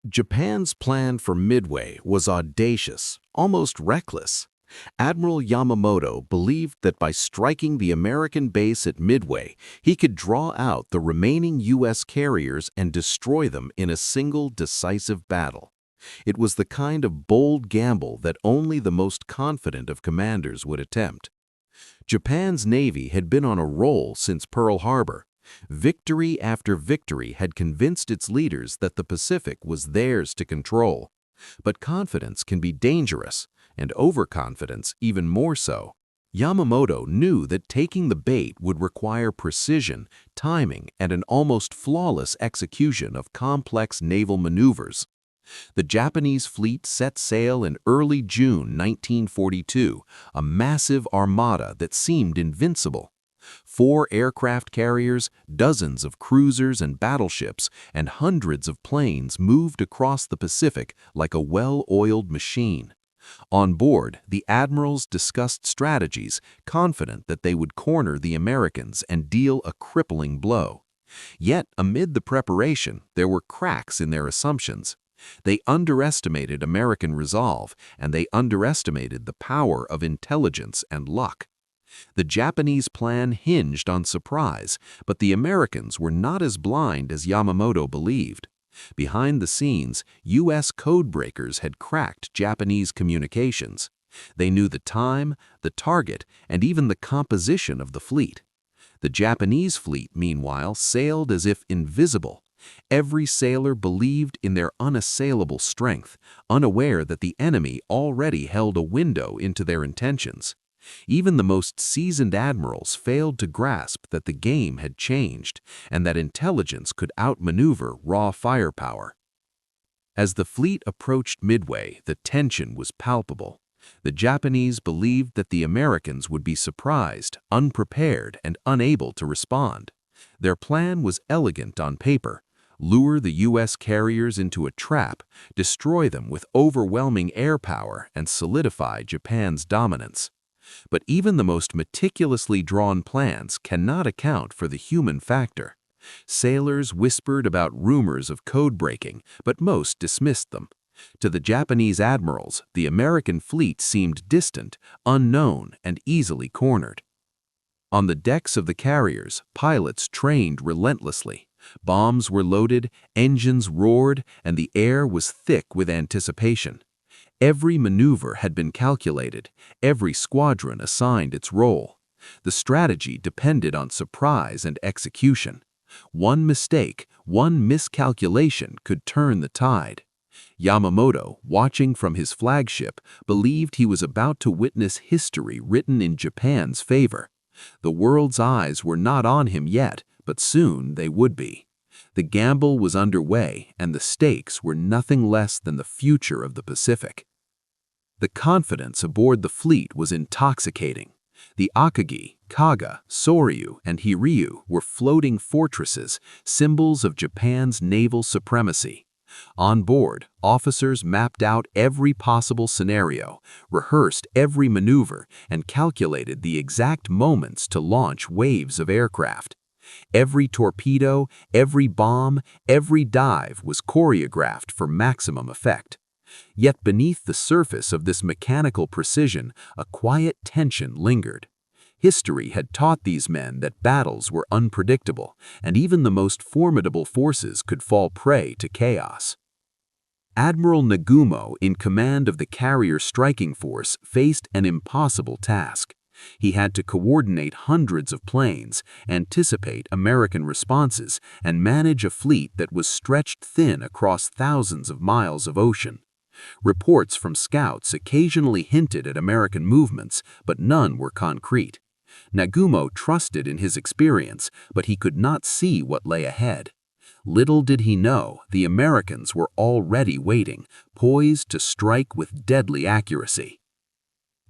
Japan's plan for Midway was audacious, almost reckless. Admiral Yamamoto believed that by striking the American base at Midway, he could draw out the remaining U.S. carriers and destroy them in a single decisive battle. It was the kind of bold gamble that only the most confident of commanders would attempt. Japan's navy had been on a roll since Pearl Harbor. Victory after victory had convinced its leaders that the Pacific was theirs to control. But confidence can be dangerous, and overconfidence even more so. Yamamoto knew that taking the bait would require precision, timing, and an almost flawless execution of complex naval maneuvers. The Japanese fleet set sail in early June 1942, a massive armada that seemed invincible. 4 aircraft carriers, dozens of cruisers and battleships, and hundreds of planes moved across the Pacific like a well-oiled machine. On board, the admirals discussed strategies, confident that they would corner the Americans and deal a crippling blow. Yet, amid the preparation, there were cracks in their assumptions. They underestimated American resolve, and they underestimated the power of intelligence and luck. The Japanese plan hinged on surprise, but the Americans were not as blind as Yamamoto believed. Behind the scenes, U.S. codebreakers had cracked Japanese communications. They knew the time, the target, and even the composition of the fleet. The Japanese fleet, meanwhile, sailed as if invisible. Every sailor believed in their unassailable strength, unaware that the enemy already held a window into their intentions. Even the most seasoned admirals failed to grasp that the game had changed and that intelligence could outmaneuver raw firepower. As the fleet approached Midway, the tension was palpable. The Japanese believed that the Americans would be surprised, unprepared, and unable to respond. Their plan was elegant on paper: lure the U.S. carriers into a trap, destroy them with overwhelming air power, and solidify Japan's dominance. But even the most meticulously drawn plans cannot account for the human factor. Sailors whispered about rumors of code breaking, but most dismissed them. To the Japanese admirals, the American fleet seemed distant, unknown, and easily cornered. On the decks of the carriers, pilots trained relentlessly. Bombs were loaded, engines roared, and the air was thick with anticipation. Every maneuver had been calculated, every squadron assigned its role. The strategy depended on surprise and execution. One mistake, one miscalculation could turn the tide. Yamamoto, watching from his flagship, believed he was about to witness history written in Japan's favor. The world's eyes were not on him yet, but soon they would be. The gamble was underway, and the stakes were nothing less than the future of the Pacific. The confidence aboard the fleet was intoxicating. The Akagi, Kaga, Soryu, and Hiryu were floating fortresses, symbols of Japan's naval supremacy. On board, officers mapped out every possible scenario, rehearsed every maneuver, and calculated the exact moments to launch waves of aircraft. Every torpedo, every bomb, every dive was choreographed for maximum effect. Yet beneath the surface of this mechanical precision, a quiet tension lingered. History had taught these men that battles were unpredictable, and even the most formidable forces could fall prey to chaos. Admiral Nagumo, in command of the carrier striking force, faced an impossible task. He had to coordinate hundreds of planes, anticipate American responses, and manage a fleet that was stretched thin across thousands of miles of ocean. Reports from scouts occasionally hinted at American movements, but none were concrete. Nagumo trusted in his experience, but he could not see what lay ahead. Little did he know, the Americans were already waiting, poised to strike with deadly accuracy.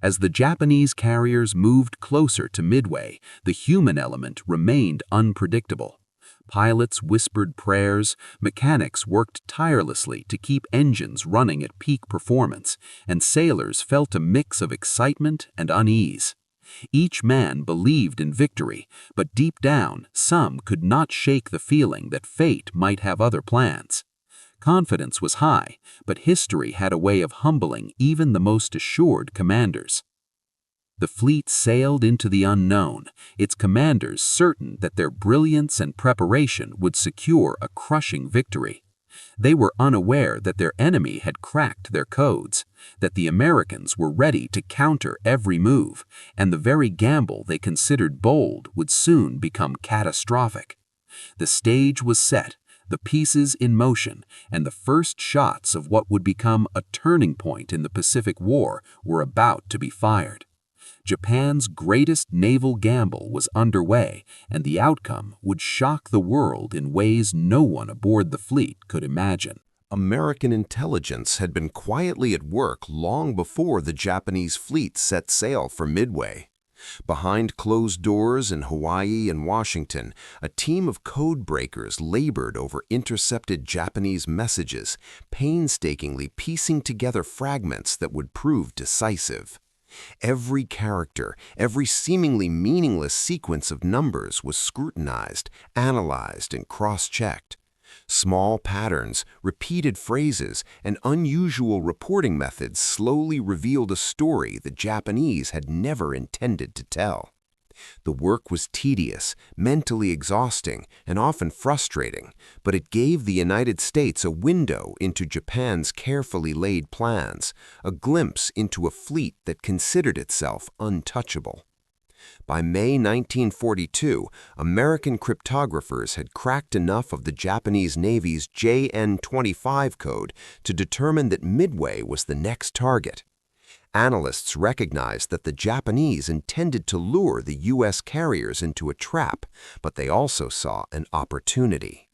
As the Japanese carriers moved closer to Midway, the human element remained unpredictable. Pilots whispered prayers, mechanics worked tirelessly to keep engines running at peak performance, and sailors felt a mix of excitement and unease. Each man believed in victory, but deep down, some could not shake the feeling that fate might have other plans. Confidence was high, but history had a way of humbling even the most assured commanders. The fleet sailed into the unknown, its commanders certain that their brilliance and preparation would secure a crushing victory. They were unaware that their enemy had cracked their codes, that the Americans were ready to counter every move, and the very gamble they considered bold would soon become catastrophic. The stage was set, the pieces in motion, and the first shots of what would become a turning point in the Pacific War were about to be fired. Japan's greatest naval gamble was underway, and the outcome would shock the world in ways no one aboard the fleet could imagine. American intelligence had been quietly at work long before the Japanese fleet set sail for Midway. Behind closed doors in Hawaii and Washington, a team of code breakers labored over intercepted Japanese messages, painstakingly piecing together fragments that would prove decisive. Every character, every seemingly meaningless sequence of numbers was scrutinized, analyzed, and cross-checked. Small patterns, repeated phrases, and unusual reporting methods slowly revealed a story the Japanese had never intended to tell. The work was tedious, mentally exhausting, and often frustrating, but it gave the United States a window into Japan's carefully laid plans, a glimpse into a fleet that considered itself untouchable. By May 1942, American cryptographers had cracked enough of the Japanese Navy's JN-25 code to determine that Midway was the next target. Analysts recognized that the Japanese intended to lure the U.S. carriers into a trap, but they also saw an opportunity.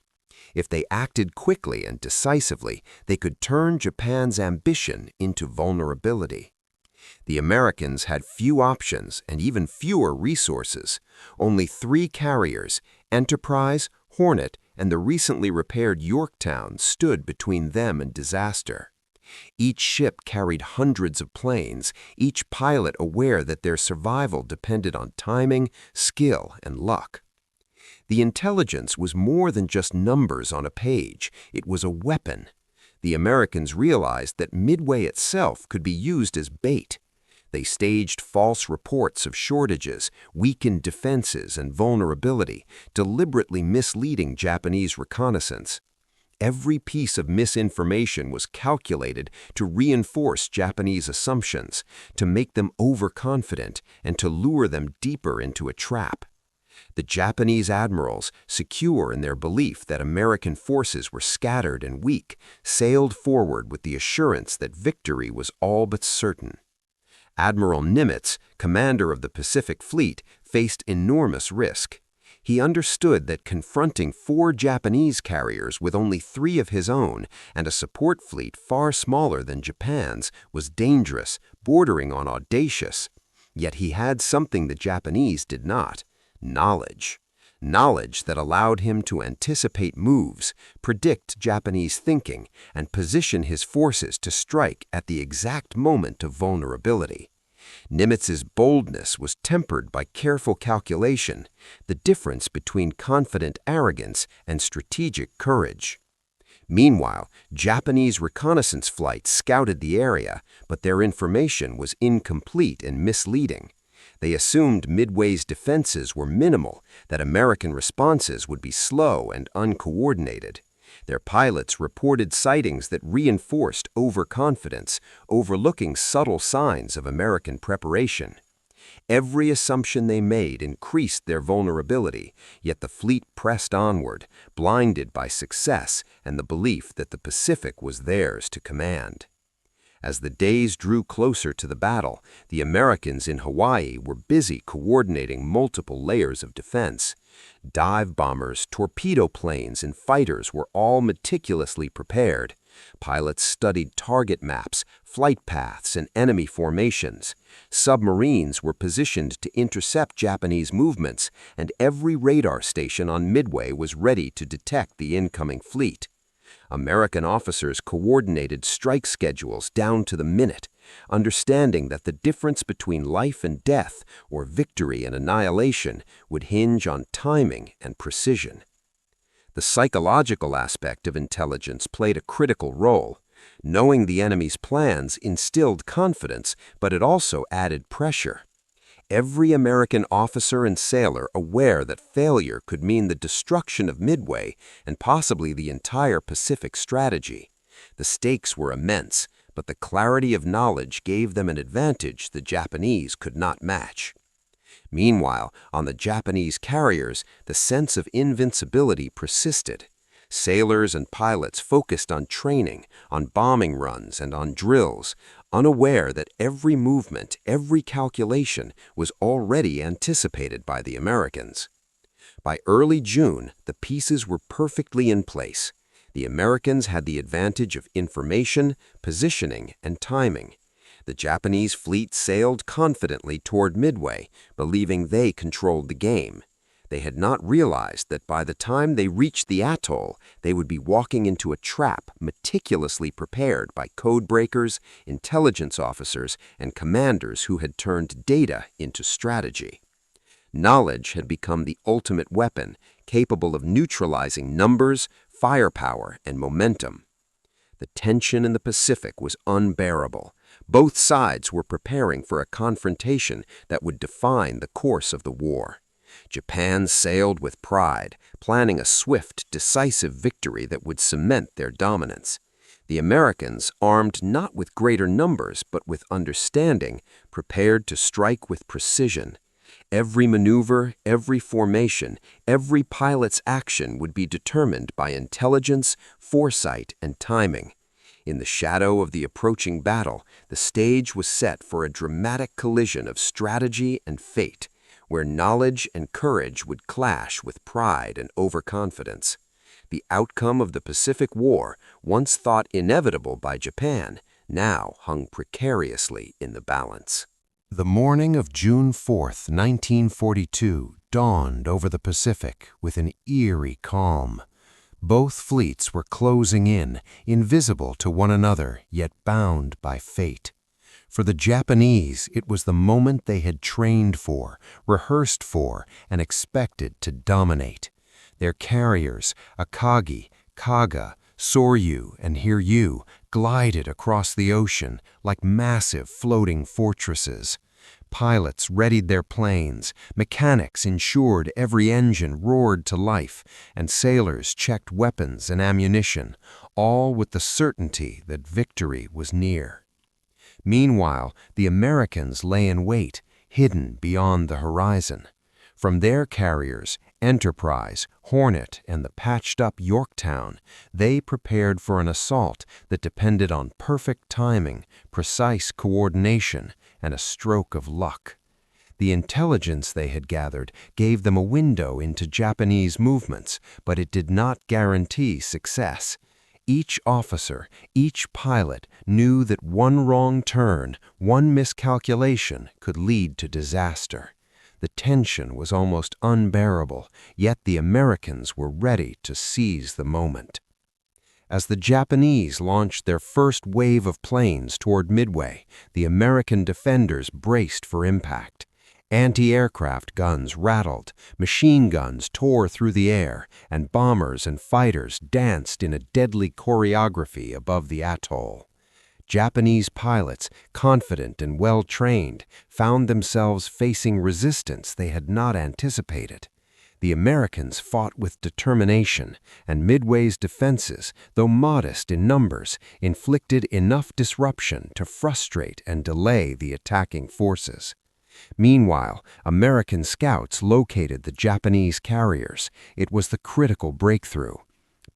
If they acted quickly and decisively, they could turn Japan's ambition into vulnerability. The Americans had few options and even fewer resources. Only 3 carriers, Enterprise, Hornet, and the recently repaired Yorktown, stood between them and disaster. Each ship carried hundreds of planes, each pilot aware that their survival depended on timing, skill, and luck. The intelligence was more than just numbers on a page. It was a weapon. The Americans realized that Midway itself could be used as bait. They staged false reports of shortages, weakened defenses, and vulnerability, deliberately misleading Japanese reconnaissance. Every piece of misinformation was calculated to reinforce Japanese assumptions, to make them overconfident, and to lure them deeper into a trap. The Japanese admirals, secure in their belief that American forces were scattered and weak, sailed forward with the assurance that victory was all but certain. Admiral Nimitz, commander of the Pacific Fleet, faced enormous risk. He understood that confronting 4 Japanese carriers with only 3 of his own and a support fleet far smaller than Japan's was dangerous, bordering on audacious. Yet he had something the Japanese did not: knowledge. Knowledge that allowed him to anticipate moves, predict Japanese thinking, and position his forces to strike at the exact moment of vulnerability. Nimitz's boldness was tempered by careful calculation, the difference between confident arrogance and strategic courage. Meanwhile, Japanese reconnaissance flights scouted the area, but their information was incomplete and misleading. They assumed Midway's defenses were minimal, that American responses would be slow and uncoordinated. Their pilots reported sightings that reinforced overconfidence, overlooking subtle signs of American preparation. Every assumption they made increased their vulnerability, yet the fleet pressed onward, blinded by success and the belief that the Pacific was theirs to command. As the days drew closer to the battle, the Americans in Hawaii were busy coordinating multiple layers of defense. Dive bombers, torpedo planes, and fighters were all meticulously prepared. Pilots studied target maps, flight paths, and enemy formations. Submarines were positioned to intercept Japanese movements, and every radar station on Midway was ready to detect the incoming fleet. American officers coordinated strike schedules down to the minute, understanding that the difference between life and death, or victory and annihilation, would hinge on timing and precision. The The psychological aspect of intelligence played a critical role. Knowing the enemy's plans instilled confidence, but it also added pressure. Every American officer and sailor aware that failure could mean the destruction of Midway and possibly the entire Pacific strategy. The stakes were immense, but the clarity of knowledge gave them an advantage the Japanese could not match. Meanwhile, on the Japanese carriers, the sense of invincibility persisted. Sailors and pilots focused on training, on bombing runs, and on drills, unaware that every movement, every calculation was already anticipated by the Americans. By early June, the pieces were perfectly in place. The Americans had the advantage of information, positioning, and timing. The Japanese fleet sailed confidently toward Midway, believing they controlled the game. They had not realized that by the time they reached the atoll, they would be walking into a trap meticulously prepared by code breakers, intelligence officers, and commanders who had turned data into strategy. Knowledge had become the ultimate weapon, capable of neutralizing numbers, firepower, and momentum. The tension in the Pacific was unbearable. Both sides were preparing for a confrontation that would define the course of the war. Japan sailed with pride, planning a swift, decisive victory that would cement their dominance. The Americans, armed not with greater numbers but with understanding, prepared to strike with precision. Every maneuver, every formation, every pilot's action would be determined by intelligence, foresight, and timing. In the shadow of the approaching battle, the stage was set for a dramatic collision of strategy and fate, where knowledge and courage would clash with pride and overconfidence. The outcome of the Pacific War, once thought inevitable by Japan, now hung precariously in the balance. The morning of June 4th, 1942, dawned over the Pacific with an eerie calm. Both fleets were closing in, invisible to one another, yet bound by fate. For the Japanese, it was the moment they had trained for, rehearsed for, and expected to dominate. Their carriers, Akagi, Kaga, Soryu, and Hiryu, glided across the ocean like massive floating fortresses. Pilots readied their planes, mechanics ensured every engine roared to life, and sailors checked weapons and ammunition, all with the certainty that victory was near. Meanwhile, the Americans lay in wait, hidden beyond the horizon. From their carriers, Enterprise, Hornet, and the patched-up Yorktown, they prepared for an assault that depended on perfect timing, precise coordination, and a stroke of luck. The intelligence they had gathered gave them a window into Japanese movements, but it did not guarantee success. Each officer, each pilot knew that one wrong turn, one miscalculation could lead to disaster. The tension was almost unbearable, yet the Americans were ready to seize the moment. As the Japanese launched their first wave of planes toward Midway, the American defenders braced for impact. Anti-aircraft guns rattled, machine guns tore through the air, and bombers and fighters danced in a deadly choreography above the atoll. Japanese pilots, confident and well-trained, found themselves facing resistance they had not anticipated. The Americans fought with determination, and Midway's defenses, though modest in numbers, inflicted enough disruption to frustrate and delay the attacking forces. Meanwhile, American scouts located the Japanese carriers. It was the critical breakthrough.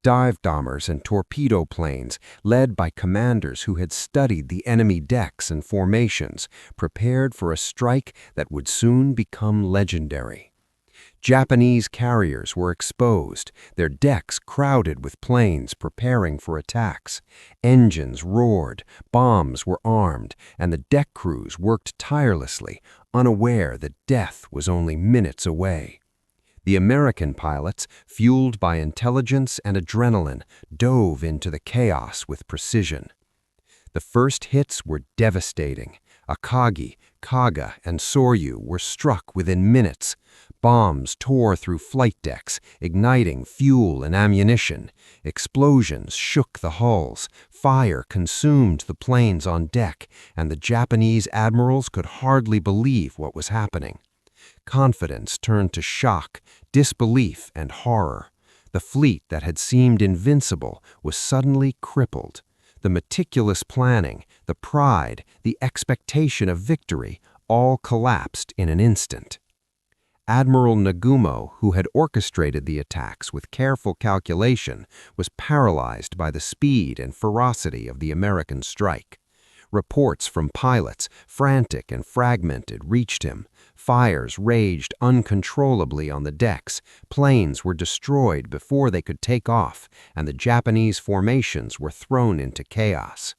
Dive bombers and torpedo planes, led by commanders who had studied the enemy decks and formations, prepared for a strike that would soon become legendary. Japanese carriers were exposed, their decks crowded with planes preparing for attacks. Engines roared, bombs were armed, and the deck crews worked tirelessly, unaware that death was only minutes away. The American pilots, fueled by intelligence and adrenaline, dove into the chaos with precision. The first hits were devastating. Akagi, Kaga, and Soryu were struck within minutes. Bombs tore through flight decks, igniting fuel and ammunition. Explosions shook the hulls. Fire consumed the planes on deck, and the Japanese admirals could hardly believe what was happening. Confidence turned to shock, disbelief, and horror. The fleet that had seemed invincible was suddenly crippled. The meticulous planning, the pride, the expectation of victory all collapsed in an instant. Admiral Nagumo, who had orchestrated the attacks with careful calculation, was paralyzed by the speed and ferocity of the American strike. Reports from pilots, frantic and fragmented, reached him. Fires raged uncontrollably on the decks, planes were destroyed before they could take off, and the Japanese formations were thrown into chaos.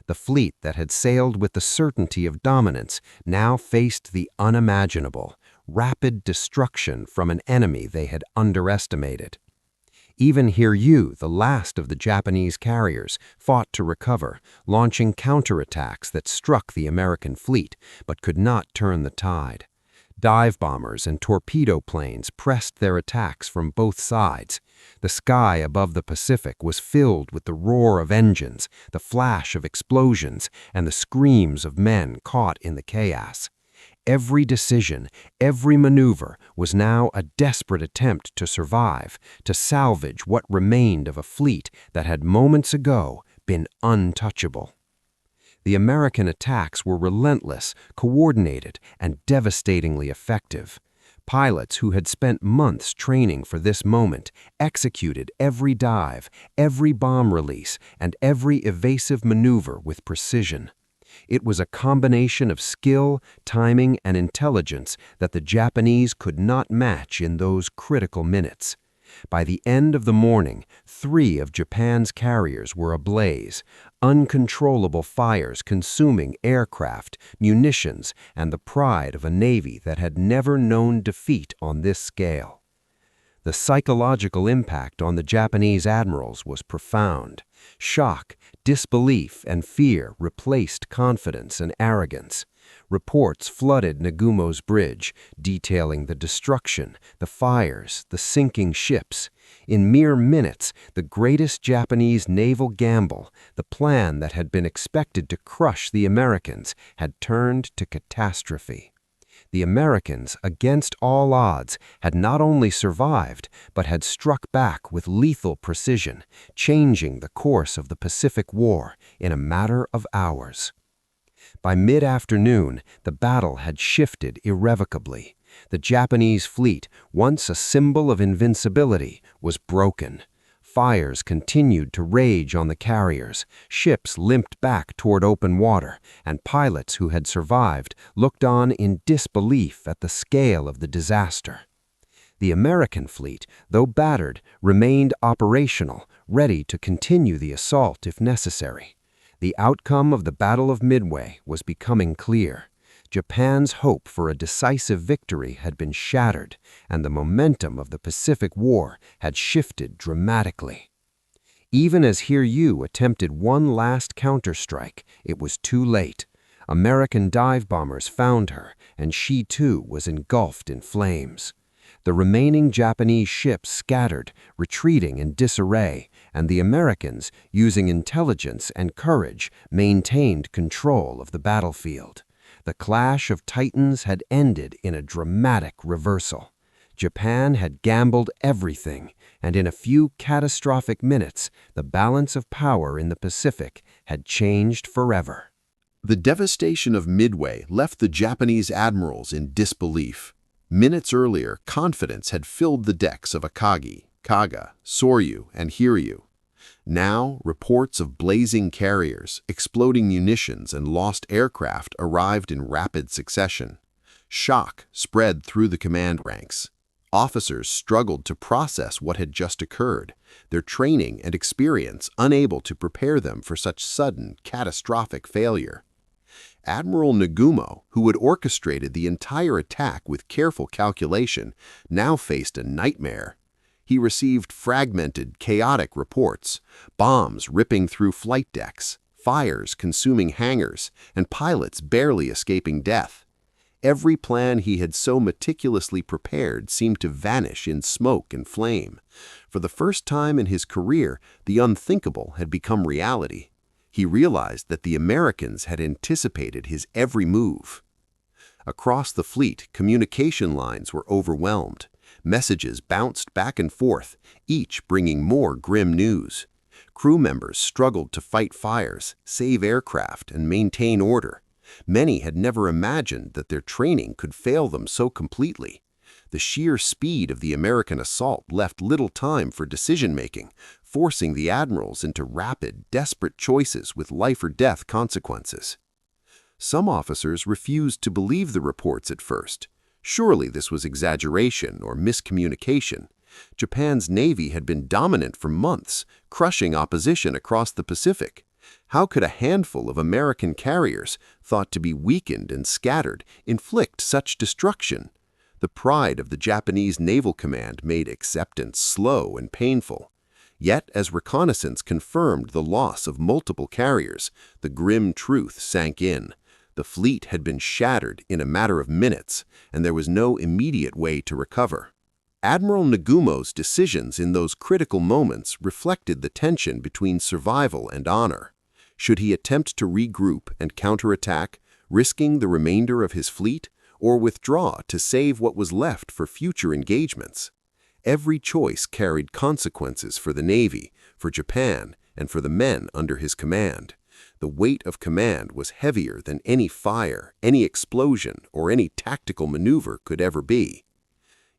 The fleet that had sailed with the certainty of dominance now faced the unimaginable, rapid destruction from an enemy they had underestimated. Even Hiryu, the last of the Japanese carriers, fought to recover, launching counterattacks that struck the American fleet, but could not turn the tide. Dive bombers and torpedo planes pressed their attacks from both sides. The sky above the Pacific was filled with the roar of engines, the flash of explosions, and the screams of men caught in the chaos. Every decision, every maneuver was now a desperate attempt to survive, to salvage what remained of a fleet that had moments ago been untouchable. The American attacks were relentless, coordinated, and devastatingly effective. Pilots who had spent months training for this moment executed every dive, every bomb release, and every evasive maneuver with precision. It was a combination of skill, timing, and intelligence that the Japanese could not match in those critical minutes. By the end of the morning, 3 of Japan's carriers were ablaze, uncontrollable fires consuming aircraft, munitions, and the pride of a navy that had never known defeat on this scale. The psychological impact on the Japanese admirals was profound. Shock, disbelief, and fear replaced confidence and arrogance. Reports flooded Nagumo's bridge, detailing the destruction, the fires, the sinking ships. In mere minutes, the greatest Japanese naval gamble, the plan that had been expected to crush the Americans, had turned to catastrophe. The Americans, against all odds, had not only survived, but had struck back with lethal precision, changing the course of the Pacific War in a matter of hours. By mid-afternoon, the battle had shifted irrevocably. The Japanese fleet, once a symbol of invincibility, was broken. Fires continued to rage on the carriers, ships limped back toward open water, and pilots who had survived looked on in disbelief at the scale of the disaster. The American fleet, though battered, remained operational, ready to continue the assault if necessary. The outcome of the Battle of Midway was becoming clear. Japan's hope for a decisive victory had been shattered, and the momentum of the Pacific War had shifted dramatically. Even as Hiryu attempted one last counterstrike, it was too late. American dive bombers found her, and she too was engulfed in flames. The remaining Japanese ships scattered, retreating in disarray, and the Americans, using intelligence and courage, maintained control of the battlefield. The clash of titans had ended in a dramatic reversal. Japan had gambled everything, and in a few catastrophic minutes, the balance of power in the Pacific had changed forever. The devastation of Midway left the Japanese admirals in disbelief. Minutes earlier, confidence had filled the decks of Akagi, Kaga, Soryu, and Hiryu. Now, reports of blazing carriers, exploding munitions, and lost aircraft arrived in rapid succession. Shock spread through the command ranks. Officers struggled to process what had just occurred, their training and experience unable to prepare them for such sudden, catastrophic failure. Admiral Nagumo, who had orchestrated the entire attack with careful calculation, now faced a nightmare. He received fragmented, chaotic reports, bombs ripping through flight decks, fires consuming hangars, and pilots barely escaping death. Every plan he had so meticulously prepared seemed to vanish in smoke and flame. For the first time in his career, the unthinkable had become reality. He realized that the Americans had anticipated his every move. Across the fleet, communication lines were overwhelmed. Messages bounced back and forth, each bringing more grim news. Crew members struggled to fight fires, save aircraft, and maintain order. Many had never imagined that their training could fail them so completely. The sheer speed of the American assault left little time for decision-making, forcing the admirals into rapid, desperate choices with life-or-death consequences. Some officers refused to believe the reports at first. Surely this was exaggeration or miscommunication. Japan's navy had been dominant for months, crushing opposition across the Pacific. How could a handful of American carriers, thought to be weakened and scattered, inflict such destruction? The pride of the Japanese naval command made acceptance slow and painful. Yet, as reconnaissance confirmed the loss of multiple carriers, the grim truth sank in. The fleet had been shattered in a matter of minutes, and there was no immediate way to recover. Admiral Nagumo's decisions in those critical moments reflected the tension between survival and honor. Should he attempt to regroup and counterattack, risking the remainder of his fleet, or withdraw to save what was left for future engagements? Every choice carried consequences for the Navy, for Japan, and for the men under his command. The weight of command was heavier than any fire, any explosion, or any tactical maneuver could ever be.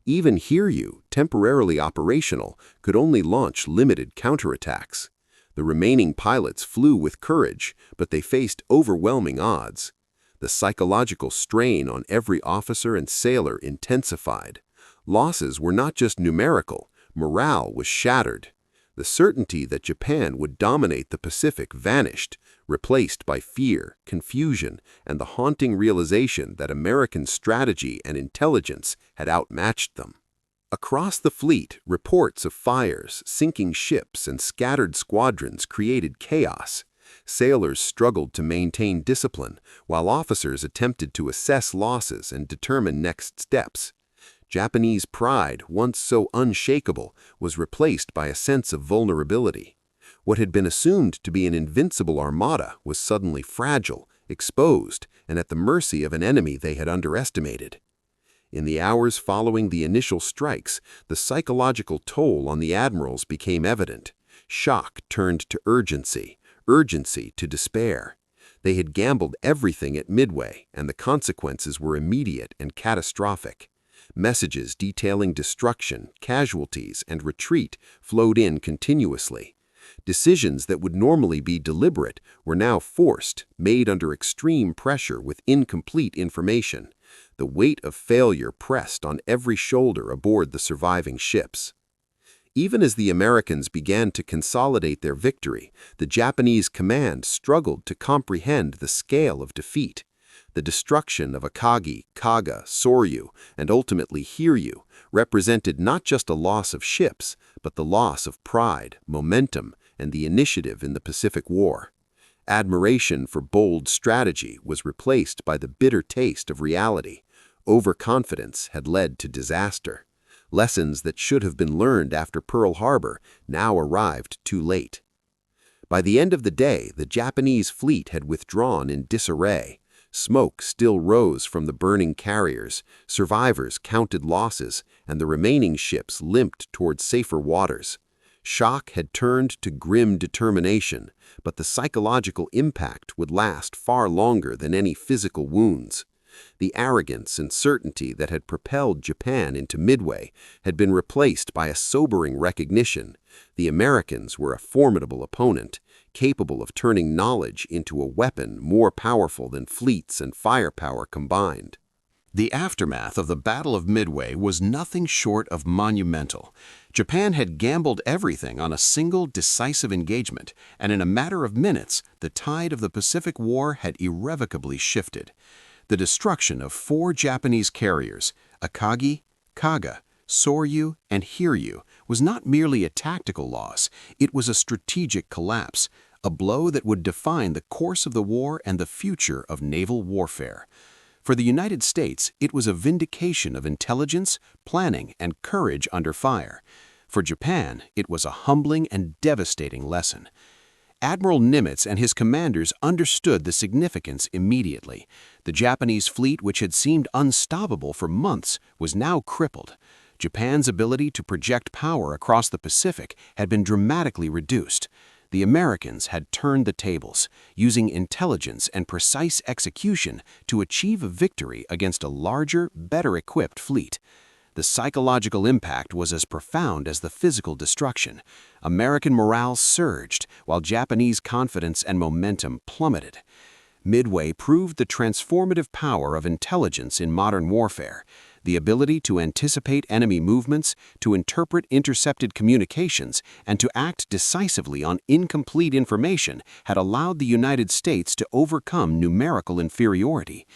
Even Hiryu, temporarily operational, could only launch limited counterattacks. The remaining pilots flew with courage, but they faced overwhelming odds. The psychological strain on every officer and sailor intensified. Losses were not just numerical, morale was shattered. The certainty that Japan would dominate the Pacific vanished, replaced by fear, confusion, and the haunting realization that American strategy and intelligence had outmatched them. Across the fleet, reports of fires, sinking ships, and scattered squadrons created chaos. Sailors struggled to maintain discipline, while officers attempted to assess losses and determine next steps. Japanese pride, once so unshakable, was replaced by a sense of vulnerability. What had been assumed to be an invincible armada was suddenly fragile, exposed, and at the mercy of an enemy they had underestimated. In the hours following the initial strikes, the psychological toll on the admirals became evident. Shock turned to urgency, urgency to despair. They had gambled everything at Midway, and the consequences were immediate and catastrophic. Messages detailing destruction, casualties, and retreat flowed in continuously. Decisions that would normally be deliberate were now forced, made under extreme pressure with incomplete information. The weight of failure pressed on every shoulder aboard the surviving ships. Even as the Americans began to consolidate their victory, the Japanese command struggled to comprehend the scale of defeat. The destruction of Akagi, Kaga, Soryu, and ultimately Hiryu represented not just a loss of ships, but the loss of pride, momentum, and the initiative in the Pacific War. Admiration for bold strategy was replaced by the bitter taste of reality. Overconfidence had led to disaster. Lessons that should have been learned after Pearl Harbor now arrived too late. By the end of the day, the Japanese fleet had withdrawn in disarray. Smoke still rose from the burning carriers, survivors counted losses, and the remaining ships limped toward safer waters. Shock had turned to grim determination, but the psychological impact would last far longer than any physical wounds. The arrogance and certainty that had propelled Japan into Midway had been replaced by a sobering recognition. The Americans were a formidable opponent, capable of turning knowledge into a weapon more powerful than fleets and firepower combined. The aftermath of the Battle of Midway was nothing short of monumental. Japan had gambled everything on a single decisive engagement, and in a matter of minutes, the tide of the Pacific War had irrevocably shifted. The destruction of 4 Japanese carriers, Akagi, Kaga, Soryu, and Hiryu, was not merely a tactical loss, it was a strategic collapse, a a blow that would define the course of the war and the future of naval warfare. For the United States, it was a vindication of intelligence, planning, and courage under fire. For Japan, it was a humbling and devastating lesson. Admiral Nimitz and his commanders understood the significance immediately. The Japanese fleet, which had seemed unstoppable for months, was now crippled. Japan's ability to project power across the Pacific had been dramatically reduced. The Americans had turned the tables, using intelligence and precise execution to achieve a victory against a larger, better-equipped fleet. The psychological impact was as profound as the physical destruction. American morale surged, while Japanese confidence and momentum plummeted. Midway proved the transformative power of intelligence in modern warfare. The ability to anticipate enemy movements, to interpret intercepted communications, and to act decisively on incomplete information had allowed the United States to overcome numerical inferiority.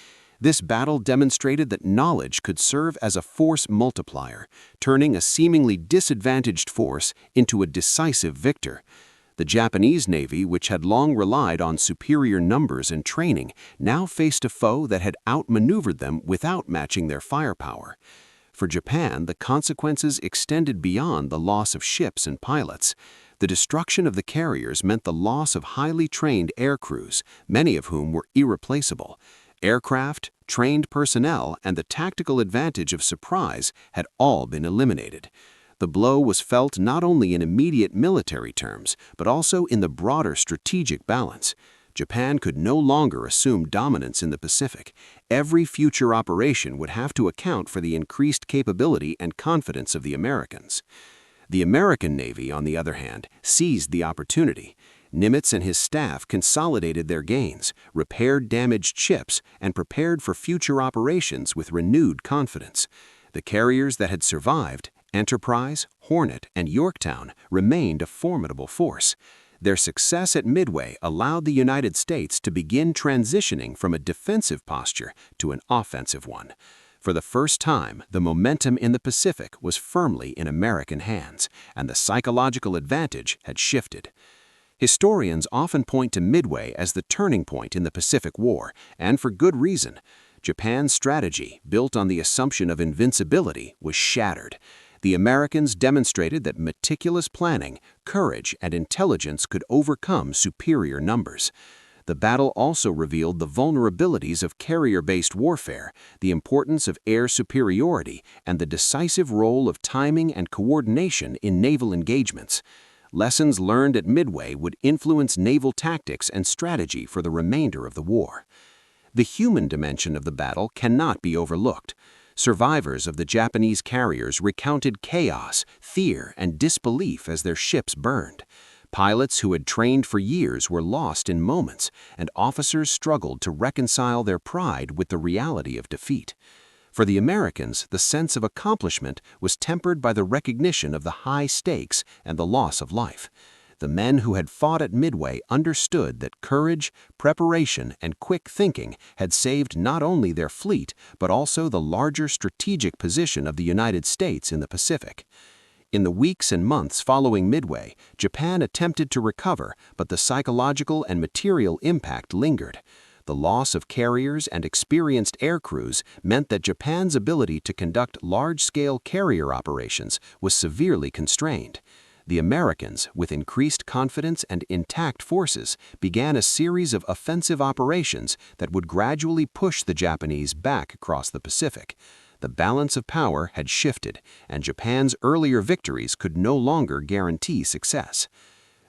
This battle demonstrated that knowledge could serve as a force multiplier, turning a seemingly disadvantaged force into a decisive victor. The Japanese Navy, which had long relied on superior numbers and training, now faced a foe that had outmaneuvered them without matching their firepower. For Japan, the consequences extended beyond the loss of ships and pilots. The destruction of the carriers meant the loss of highly trained air crews, many of whom were irreplaceable. Aircraft, trained personnel, and the tactical advantage of surprise had all been eliminated. The blow was felt not only in immediate military terms, but also in the broader strategic balance. Japan could no longer assume dominance in the Pacific. Every future operation would have to account for the increased capability and confidence of the Americans. The American Navy, on the other hand, seized the opportunity. Nimitz and his staff consolidated their gains, repaired damaged ships, and prepared for future operations with renewed confidence. The carriers that had survived, Enterprise, Hornet, and Yorktown, remained a formidable force. Their success at Midway allowed the United States to begin transitioning from a defensive posture to an offensive one. For the first time, the momentum in the Pacific was firmly in American hands, and the psychological advantage had shifted. Historians often point to Midway as the turning point in the Pacific War, and for good reason. Japan's strategy, built on the assumption of invincibility, was shattered. The Americans demonstrated that meticulous planning, courage, and intelligence could overcome superior numbers. The battle also revealed the vulnerabilities of carrier-based warfare, the importance of air superiority, and the decisive role of timing and coordination in naval engagements. Lessons learned at Midway would influence naval tactics and strategy for the remainder of the war. The human dimension of the battle cannot be overlooked. Survivors of the Japanese carriers recounted chaos, fear, and disbelief as their ships burned. Pilots who had trained for years were lost in moments, and officers struggled to reconcile their pride with the reality of defeat. For the Americans, the sense of accomplishment was tempered by the recognition of the high stakes and the loss of life. The men who had fought at Midway understood that courage, preparation, and quick thinking had saved not only their fleet, but also the larger strategic position of the United States in the Pacific. In the weeks and months following Midway, Japan attempted to recover, but the psychological and material impact lingered. The loss of carriers and experienced air crews meant that Japan's ability to conduct large-scale carrier operations was severely constrained. The Americans, with increased confidence and intact forces, began a series of offensive operations that would gradually push the Japanese back across the Pacific. The balance of power had shifted, and Japan's earlier victories could no longer guarantee success.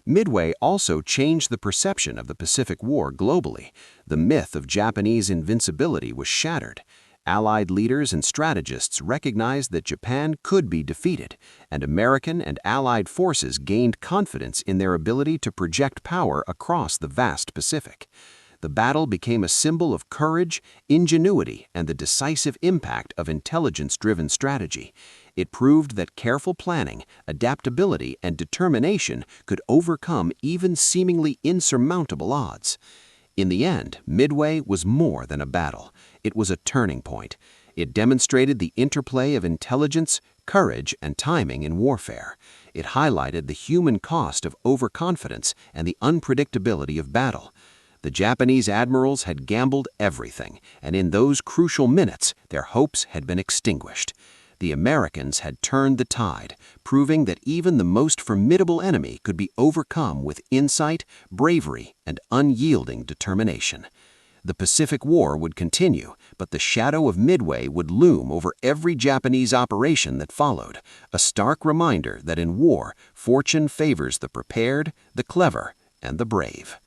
Midway also changed the perception of the Pacific War globally. The myth of Japanese invincibility was shattered. Allied leaders and strategists recognized that Japan could be defeated, and American and Allied forces gained confidence in their ability to project power across the vast Pacific. The battle became a symbol of courage, ingenuity, and the decisive impact of intelligence-driven strategy. It proved that careful planning, adaptability, and determination could overcome even seemingly insurmountable odds. In the end, Midway was more than a battle. It was a turning point. It demonstrated the interplay of intelligence, courage, and timing in warfare. It highlighted the human cost of overconfidence and the unpredictability of battle. The Japanese admirals had gambled everything, and in those crucial minutes, their hopes had been extinguished. The Americans had turned the tide, proving that even the most formidable enemy could be overcome with insight, bravery, and unyielding determination. The Pacific War would continue, but the shadow of Midway would loom over every Japanese operation that followed, a stark reminder that in war, fortune favors the prepared, the clever, and the brave.